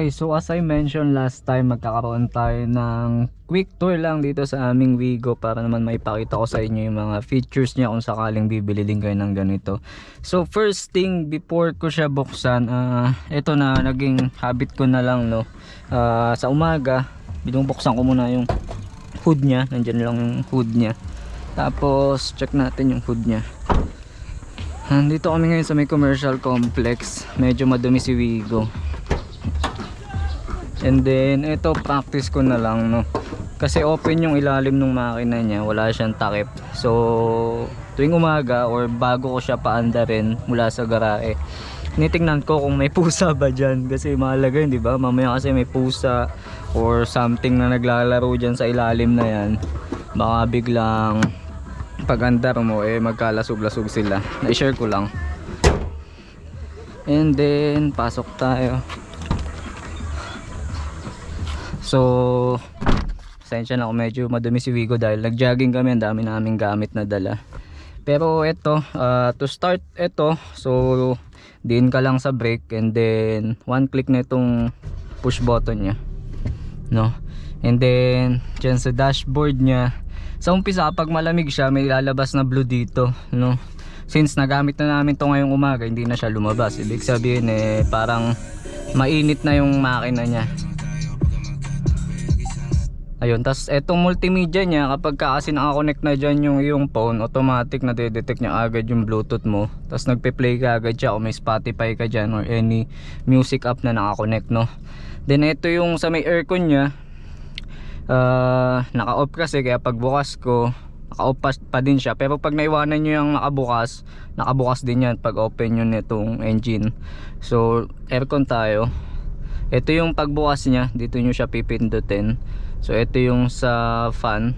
Okay, so as I mentioned last time, magkakaroon tayo ng quick tour lang dito sa aming Wigo para naman maipakita ko sa inyo yung mga features niya kung sakaling bibili din kayo ng ganito. So first thing before ko siya buksan, ito na naging habit ko na lang, no. Sa umaga, binubuksan ko muna yung hood niya. Nandiyan lang yung hood niya. Tapos check natin yung hood niya. Nandito kami ngayon sa may commercial complex. Medyo madumi si Wigo. And then ito practice ko na lang, no, kasi open yung ilalim ng makina niya, wala siyang takip. So tuwing umaga or bago ko siya paandarin mula sa garahe, tinitingnan ko kung may pusa ba dyan, kasi mahalaga yun, di ba? Mamaya kasi may pusa or something na naglalaro dyan sa ilalim na yan, baka biglang pag andar mo magkalasog-lasog sila. Na-share ko lang. And then pasok tayo. So pasensya na kung medyo madumi si Wigo dahil nag-jogging kami, ang dami naming gamit na dala. Pero ito, to start ito, so din ka lang sa brake and then one click na itong push button nya, no. And then dyan sa dashboard nya, sa umpisa kapag malamig siya may lalabas na blue dito, no. Since nagamit na namin to ngayong umaga, hindi na siya lumabas. Ibig sabihin parang mainit na yung makina nya. Ayun, tas etong multimedia niya, kapag kasi nakakonect na dyan yung iyong phone, automatic na detect niya agad yung Bluetooth mo. Tas nagpe-play ka agad siya kung may Spotify ka dyan or any music app na nakakonect, no. Then ito yung sa may aircon niya, naka-off kasi, kaya pag bukas ko, naka-off pa din siya. Pero pag naiwanan nyo yung nakabukas din yan pag open yun itong engine. So aircon tayo. Ito yung pagbukas niya, dito nyo siya pipindutin. So ito yung sa fan.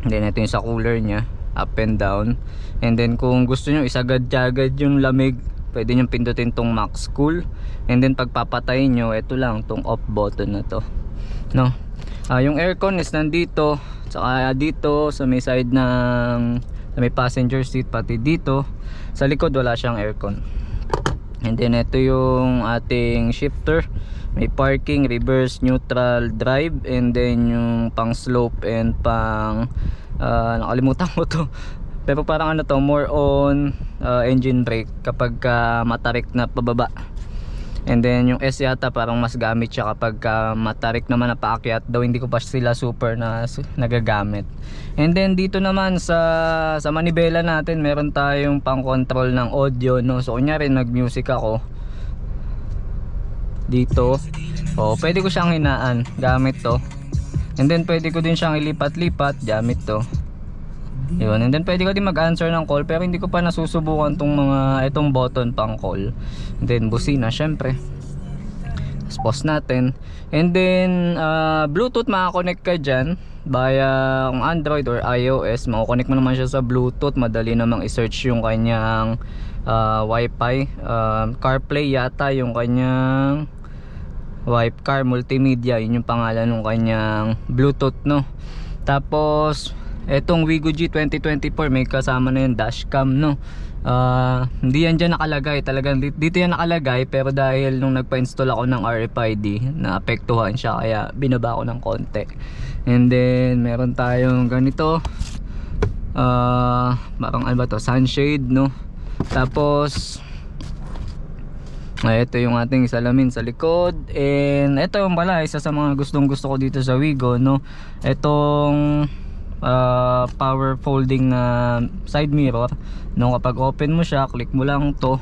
Then ito yung sa cooler nya, up and down. And then kung gusto nyo isagad-jagad yung lamig, pwede nyo pindutin tong max cool. And then pagpapatayin nyo, ito lang tong off button na to, no. Yung aircon is nandito, saka dito sa may side ng sa may passenger seat, pati dito sa likod wala siyang aircon. And then ito yung ating shifter. May parking, reverse, neutral, drive, and then yung pang slope and pang nakalimutan ko to. Pero parang ano to, more on engine brake kapag matarik na pababa. And then yung S yata parang mas gamit siya kapag matarik naman na paakyat daw, hindi ko pa sila super na nagagamit. And then dito naman sa manibela natin, meron tayong pang control ng audio, no. So kunyari nag music ako dito, pwede ko siyang hinaan gamit to. And then pwede ko din siyang ilipat-lipat gamit to. Yun. And then pwede ko din mag-answer ng call, pero hindi ko pa nasusubukan itong button pang call. And then busina syempre. Tapos pause natin. And then Bluetooth, makakonect ka dyan via kung Android or iOS. Makakonect mo naman siya sa Bluetooth. Madali namang i-search yung kanyang Wi-Fi. CarPlay yata yung kanyang Car multimedia, yun yung pangalan ng kanyang Bluetooth, no. Tapos etong Wigo G 2024 may kasama na yung dashcam, no. Hindi yan dyan nakalagay, talagang dito yan nakalagay, pero dahil nung nagpa-install ako ng RFID, naapektuhan siya, kaya binaba ko ng konti. And then meron tayong ganito, parang ano ba to, sunshade, no. Tapos ito yung ating salamin sa likod. And ito yung pala isa sa mga gustong gusto ko dito sa Wigo, no. Itong power folding na side mirror, no. Kapag open mo siya, click mo lang to.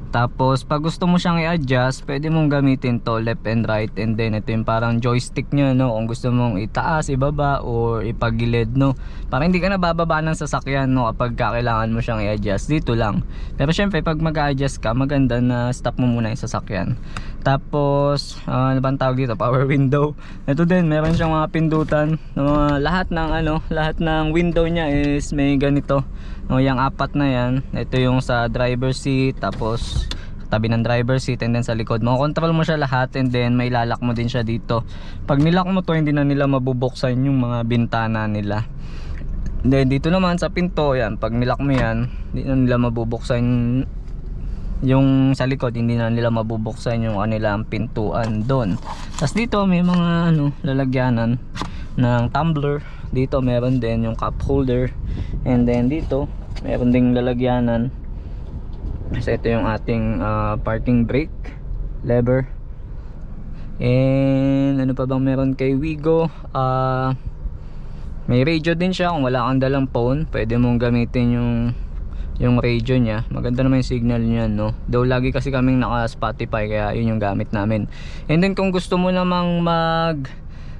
Tapos pag gusto mo siyang i-adjust, pwede mong gamitin to left and right. And then ito yung parang joystick nya, no, kung gusto mong itaas, ibaba, or ipagilid, no. Para hindi ka na bababa ng sasakyan, no, kapag kailangan mo siyang i-adjust. Dito lang. Pero syempre pag mag-adjust ka, maganda na stop mo muna yung sasakyan. Tapos ano bang tawag dito, power window. Ito din, meron siyang mga pindutan, no, lahat ng window nya is may ganito, no, yung apat na yan. Ito yung sa driver seat, tapos tabi ng driver seat, and then sa likod mo control mo siya lahat. And then may lalak mo din siya dito. Pag nilock mo to, hindi na nila mabubuksan yung mga bintana nila. And then dito naman sa pinto, yan, pag nilock mo yan, hindi na nila mabubuksan yung sa likod hindi na nila mabubuksan yung kanilang pintuan doon. Tapos dito may mga lalagyanan ng tumbler. Dito meron din yung cup holder, and then dito meron ding lalagyanan. So ito yung ating parking brake lever. And ano pa bang meron kay Wigo? May radio din siya. Kung wala kang dalang phone, pwede mong gamitin yung radio niya. Maganda naman yung signal niya, no? Though lagi kasi kaming naka Spotify, kaya yun yung gamit namin. And then kung gusto mo namang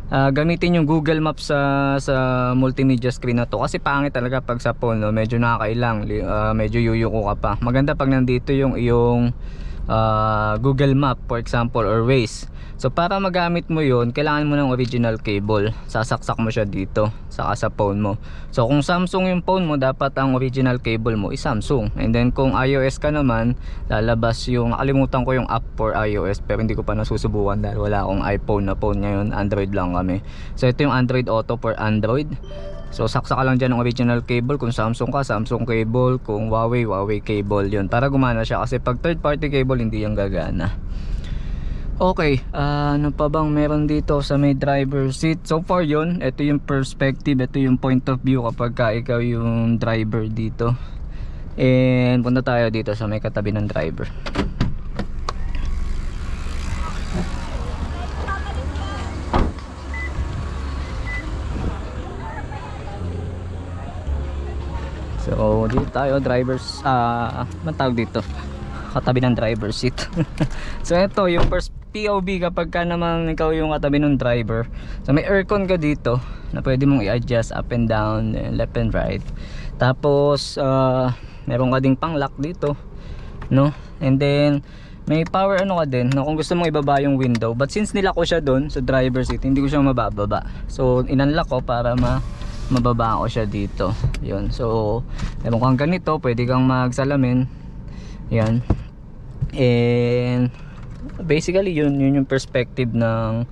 gamitin yung Google Maps sa multimedia screen na to, kasi pangit talaga pag sa phone, no? Medyo nakakailang, medyo yuyuko ka pa. Maganda pag nandito yung Google Map for example, or Waze. So para magamit mo yun, kailangan mo ng original cable. Sasaksak mo siya dito saka sa phone mo. So kung Samsung yung phone mo, dapat ang original cable mo is Samsung. And then kung iOS ka naman, lalabas yung, nakalimutan ko yung app for iOS, pero hindi ko pa nasusubukan dahil wala akong iPhone na phone ngayon. Android lang kami. So ito yung Android Auto for Android. So saksa ka lang dyan ng original cable. Kung Samsung ka, Samsung cable. Kung Huawei, Huawei cable yun, para gumana siya. Kasi pag third party cable, hindi yung gagana. Okay, ano pa bang meron dito sa may driver seat? So far yun, ito yung perspective, ito yung point of view kapag ka ikaw yung driver dito. And punta tayo dito sa may katabi ng driver. So dito tayo, drivers, matawag dito, katabi ng driver seat. So ito yung first POV kapag ka naman ikaw yung katabi ng driver. So may aircon ka dito na pwede mong i-adjust up and down, left and right. Tapos meron ka ding pang lock dito, no? And then may power ka din, no? Kung gusto mong ibaba yung window. But since nilak ko siya doon sa driver seat, hindi ko siya mabababa. So inunlock ko para mababa ko siya dito. Yun. So meron kang ganito, pwede kang magsalamin. Yan. And basically yun yung perspective ng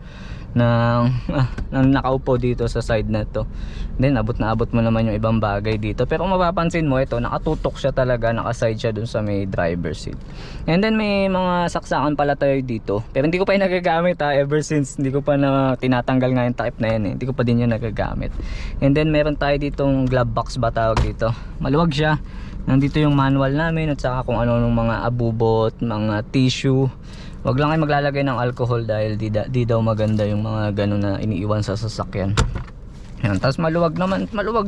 nakaupo dito sa side na to. Then abot na abot mo naman yung ibang bagay dito. Pero kung mapapansin mo, ito nakatutok siya talaga, nakaside siya dun sa may driver seat. And then may mga saksakan pala tayo dito, pero hindi ko pa yung nagagamit ever since hindi ko pa na tinatanggal nga yung type na yan hindi ko pa din yan nagagamit. And then meron tayo ditong glove box ba tawag dito. Maluwag siya. Nandito yung manual namin at saka kung ano ng mga abubot, mga tissue. Wag lang kayo maglalagay ng alcohol dahil di daw maganda yung mga ganun na iniiwan sa sasakyan. Yan. Tapos maluwag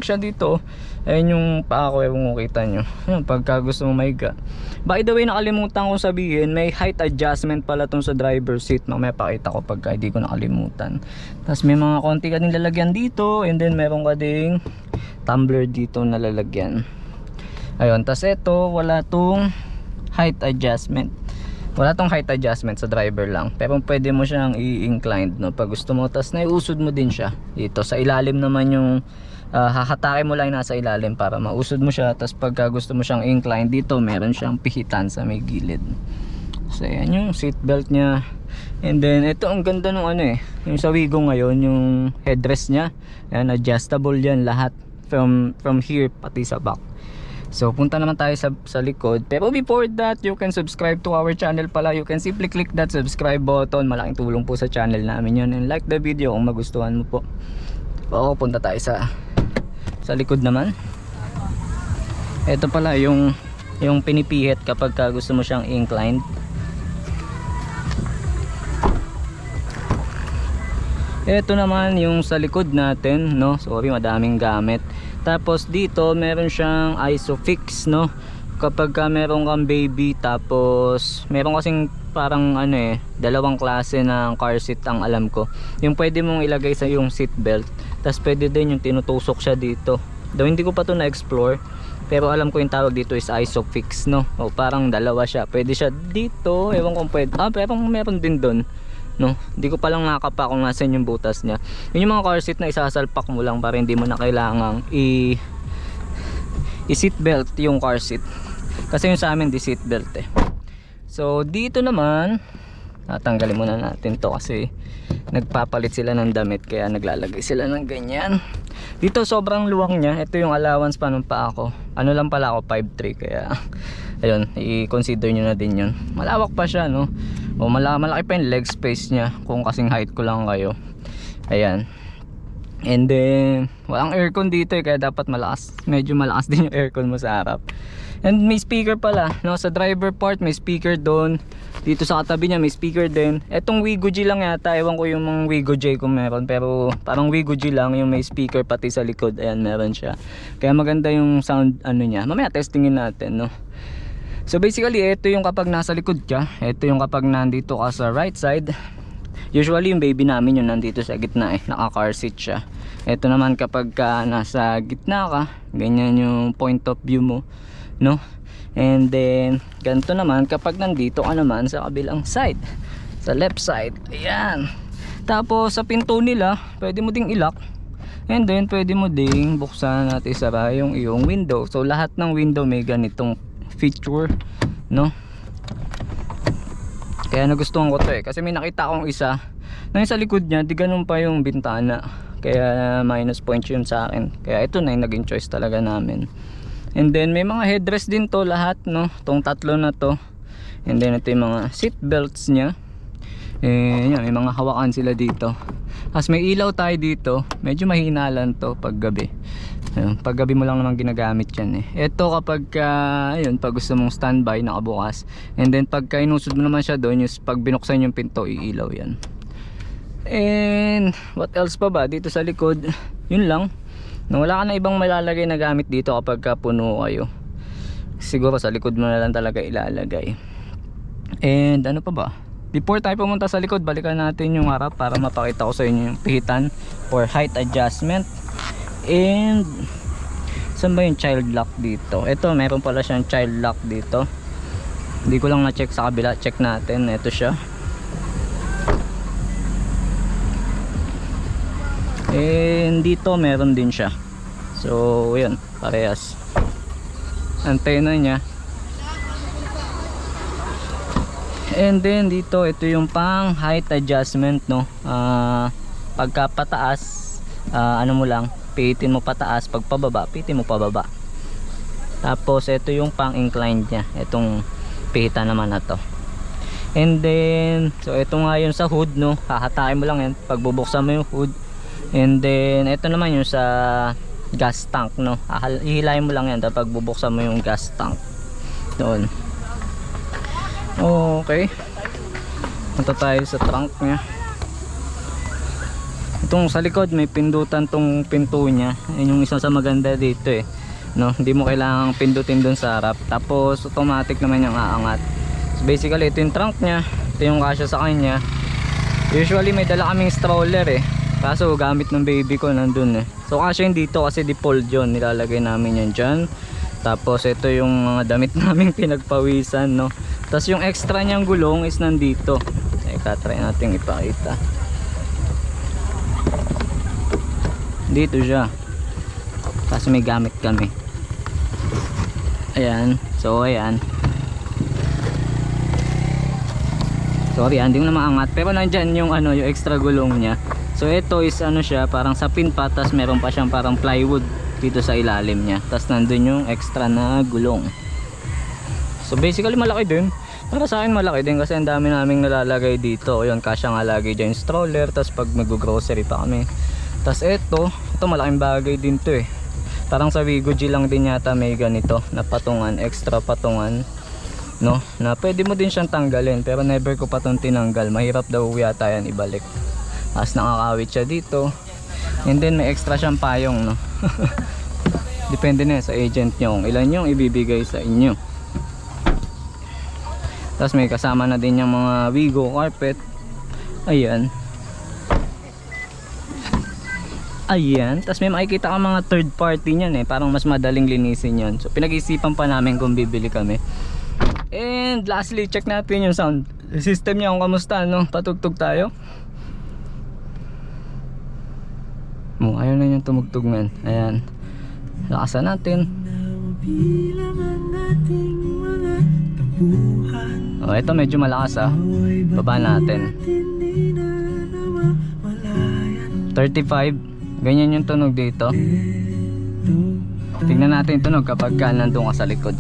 siya dito. Ayun yung paa ko, kung kita nyo. Yan, pagka gusto mo mahiga. By the way, nakalimutan ko sabihin, may height adjustment pala tong sa driver seat. Mamaya pakita ko pagka hindi ko nakalimutan. Tapos may mga konti ka ding lalagyan dito. And then meron ka ding tumbler dito na lalagyan. Ayun, tas ito wala tong height adjustment. Wala tong height adjustment sa driver lang. Pero pwede mo siyang i-inclined, no, pag gusto mo. Tas naiusod mo din siya dito. Sa ilalim naman yung hahatakin mo lang nasa ilalim para mausod mo siya. Tas pagka gusto mo siyang inclined dito, meron siyang pihitan sa may gilid. So ayan yung seat belt niya. And then ito ang ganda nung yung sa Wigo ngayon, yung headrest niya. Ayan, adjustable yan lahat from here pati sa back. So punta naman tayo sa likod. Pero before that, you can subscribe to our channel pala. You can simply click that subscribe button. Malaking tulong po sa channel namin yun. And like the video kung magustuhan mo po. Oo, punta tayo sa likod naman. Ito pala yung pinipihit kapag gusto mo siyang inclined. Ito naman yung sa likod natin, no? Sorry, madaming gamit. Tapos dito meron siyang Isofix, no? Kapag meron kang baby, tapos meron kasing parang dalawang klase ng car seat ang alam ko. Yung pwede mong ilagay sa yung seat belt. Tapos pwede din yung tinutusok siya dito. Though hindi ko pa to na-explore, pero alam ko yung tawag dito is Isofix, no? O parang dalawa siya. Pwede siya dito, ewan kung pwede. Pero meron din doon, no? Hindi ko pa lang nakapa kung nasan yung butas niya. Yun yung mga car seat na isasalpak mo lang para hindi mo na kailangang i-seat belt yung car seat. Kasi yung sa amin di seat belt So dito naman, tatanggalin muna natin to kasi nagpapalit sila ng damit kaya naglalagay sila ng ganyan. Dito sobrang luwang niya. Ito yung allowance pa ng paa ko. Ano lang pala ako, 5'3", kaya ayun, i-consider nyo na din yun. Malawak pa siya, no? O malaki pa yung leg space nya kung kasing height ko lang kayo. Ayan. And then walang aircon dito kaya dapat medyo malakas din yung aircon mo sa harap. And may speaker pala, no? Sa driver part may speaker doon. Dito sa katabi niya may speaker din. Etong Wigo G lang yata, ewan ko yung mga Wigo J kung meron, pero parang Wigo G lang yung may speaker pati sa likod. Ayan, meron siya. Kaya maganda yung sound niya. Mamaya testingin natin, no? So basically ito yung kapag nasa likod ka, ito yung kapag nandito ka sa right side. Usually yung baby namin yung nandito sa gitna, naka car seat siya. Ito naman kapag nasa gitna ka, ganyan yung point of view mo, no? And then ganito naman kapag nandito ka naman sa kabilang side, sa left side. Ayan. Tapos sa pinto nila pwede mo ding i-lock, and then pwede mo ding buksan at isara yung iyong window. So lahat ng window may ganitong feature, no? Kaya nagustuhan ko to kasi may nakita akong isa na yung sa likod niya di ganun pa yung bintana, kaya minus point yun sa akin. Kaya ito na yung naging choice talaga namin. And then may mga headrest din to lahat, no? Tong tatlo na to. And then ito yung mga seat belts nya. Yan, may mga hawakan sila dito. As may ilaw tayo dito, medyo mahinalan to pag gabi. Ayun, pag gabi mo lang naman ginagamit yan Ito kapag ayun, pag gusto mong standby nakabukas. And then pagka inusod mo naman siya doon, yung pag binuksan yung pinto, iilaw yan. And what else pa ba dito sa likod? Yun lang. Wala ka na ibang malalagay na gamit dito kapag puno kayo. Siguro sa likod mo na lang talaga ilalagay. And ano pa ba? Before tayo pumunta sa likod, balikan natin yung harap para mapakita ko sa inyo yung pihitan for height adjustment. And saan ba yung child lock dito? Ito, meron pala siyang child lock dito. Hindi ko lang na-check sa kabila. Check natin. Ito siya. And dito meron din siya. So yun, parehas. Antena niya. And then dito, ito yung pang height adjustment, no? Pagka pataas, ano mo lang, pihitin mo pataas. Pag pababa, pihitin mo pababa. Tapos ito yung pang inclined nya, itong pihitan naman na to. And then so ito nga yung sa hood, no? Hahatakin mo lang yan pag bubuksan mo yung hood. And then ito naman yung sa gas tank, no? Ihilayin mo lang yan pag bubuksan mo yung gas tank doon. Okay, punta tayo sa trunk nya. Itong sa likod may pindutan tong pinto nya. Yan yung isa sa maganda dito no? Hindi mo kailangang pindutin dun sa harap. Tapos automatic naman yung aangat. So basically ito yung trunk nya, ito yung kasya sa kanya. Usually may dala kaming stroller kaso gamit ng baby ko nandun So kasya yun dito kasi default yun, nilalagay namin yan dyan. Tapos ito yung mga damit naming pinagpawisan, no? Tapos yung extra niyang gulong is nandito. Try natin ipakita. Dito siya. Kasi may gamit kami. Ayan. So ayan. Sorry, hindi ko na maangat. Pero nandyan yung yung extra gulong niya. So ito is siya, parang sa pin pa. Tapos meron pa siyang parang plywood dito sa ilalim niya. Tapos nandun yung extra na gulong. So basically malaki din. Para sa akin malaki din kasi ang dami naming nalalagay dito. Yun, kasya nga lagi dyan yung stroller. Tapos pag mag-grocery pa kami. Tapos ito malaking bagay din to Parang sa Wigo G lang din yata may ganito na patungan, extra patungan, no? Na pwede mo din siyang tanggalin pero never ko pa itong tinanggal. Mahirap daw yata yan ibalik. Tapos nakakawit siya dito. And then may extra siyang payong, no? Depende na sa agent nyo kung ilan yung ibibigay sa inyo. Tapos may kasama na din yung mga Wigo carpet. Ayan. Ayan. Tapos may makikita ka mga third party niyan parang mas madaling linisin yan. So pinag-isipan pa namin kung bibili kami. And lastly, check natin yung sound system niya kung kamusta, no? Patugtog tayo. Ayaw na yung tumugtog, man. Ayan. Lakasan natin. Ito medyo malakas Baba natin. 35. Ganyan yung tunog dito. Tingnan natin yung tunog kapag nandun ka sa likod.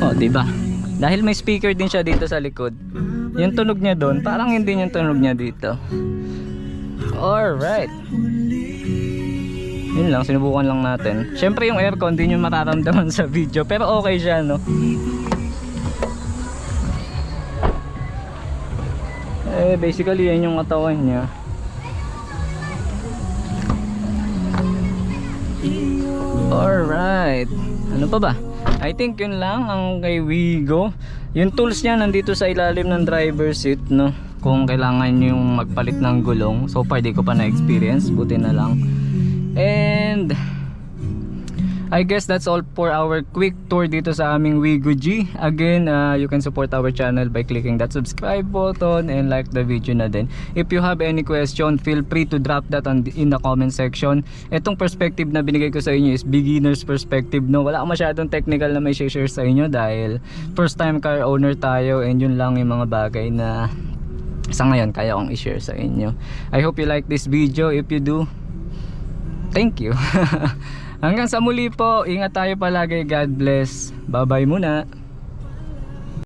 Oh, diba? Dahil may speaker din siya dito sa likod. Yung tunog niya doon, parang hindi yung tunog niya dito. Alright. Yun lang, sinubukan lang natin. Syempre yung aircon, hindi nyo mararamdaman sa video. Pero okay siya, no? Eh, basically, yan yung katawan niya. Alright. Ano pa ba? I think yun lang ang kay Wigo. Yung tools niya nandito sa ilalim ng driver seat, no? Kung kailangan yung magpalit ng gulong. So far di ko pa na-experience, buti na lang. And I guess that's all for our quick tour dito sa aming Wigo G. Again, you can support our channel by clicking that subscribe button and like the video na din. If you have any question, feel free to drop that in the comment section. Itong perspective na binigay ko sa inyo is beginner's perspective, no? Wala masyadong technical na may share sa inyo dahil first time car owner tayo, and yun lang yung mga bagay na sa ngayon kaya kong i-share sa inyo. I hope you like this video. If you do, thank you. Hanggang sa muli po, ingat tayo palagi. God bless. Bye bye muna.